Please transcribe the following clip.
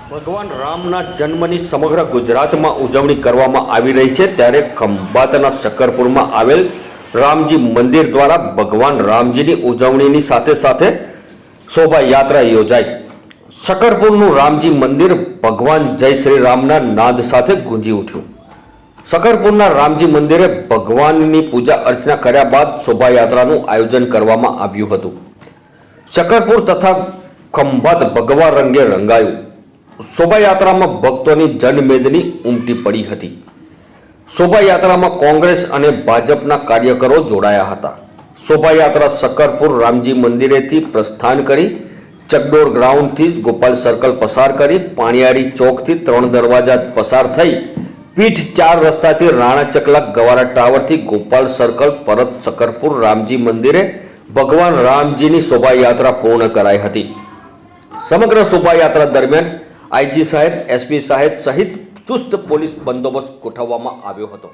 ભગવાન રામના જન્મની સમગ્ર ગુજરાતમાં ઉજવણી કરવામાં આવી રહી છે, ત્યારે ખંભાતના શકરપુરમાં આવેલ રામજી મંદિર દ્વારા ભગવાન રામજીની ઉજવણીની સાથે સાથે શોભાયાત્રા યોજાઈ। શકરપુરનું રામજી મંદિર ભગવાન જય શ્રી રામના નાદ સાથે ગુંજી ઉઠ્યું। શકરપુરના રામજી મંદિરે ભગવાનની પૂજા અર્ચના કર્યા બાદ શોભાયાત્રાનું આયોજન કરવામાં આવ્યું હતું। શકરપુર તથા ખંભાત ભગવા રંગે રંગાયું। શોભાયાત્રામાં ભક્તોની જનમેદની ઉમટી પડી હતી। શોભાયાત્રામાં કોંગ્રેસ અને ભાજપના કાર્યકરો જોડાયા હતા। શોભાયાત્રા શકરપુર રામજી મંદિરેથી પ્રસ્થાન કરી ચકડોળ ગ્રાઉન્ડથી ગોપાલ સર્કલ પસાર કરી પાણીયારી ચોકથી 3 દરવાજા પસાર થઈ પીઠ 4 રસ્તાથી રાણા ચકલા ગવારા ટાવરથી ગોપાલ સર્કલ પરત શકરપુર રામજી મંદિરે ભગવાન રામજીની શોભાયાત્રા પૂર્ણ કરાઈ હતી। સમગ્ર શોભાયાત્રા દરમિયાન આઈજી સાહેબ, એસપી સાહેબ સહિત ચુસ્ત પોલીસ બંદોબસ્ત ગોઠવવામાં આવ્યો હતો।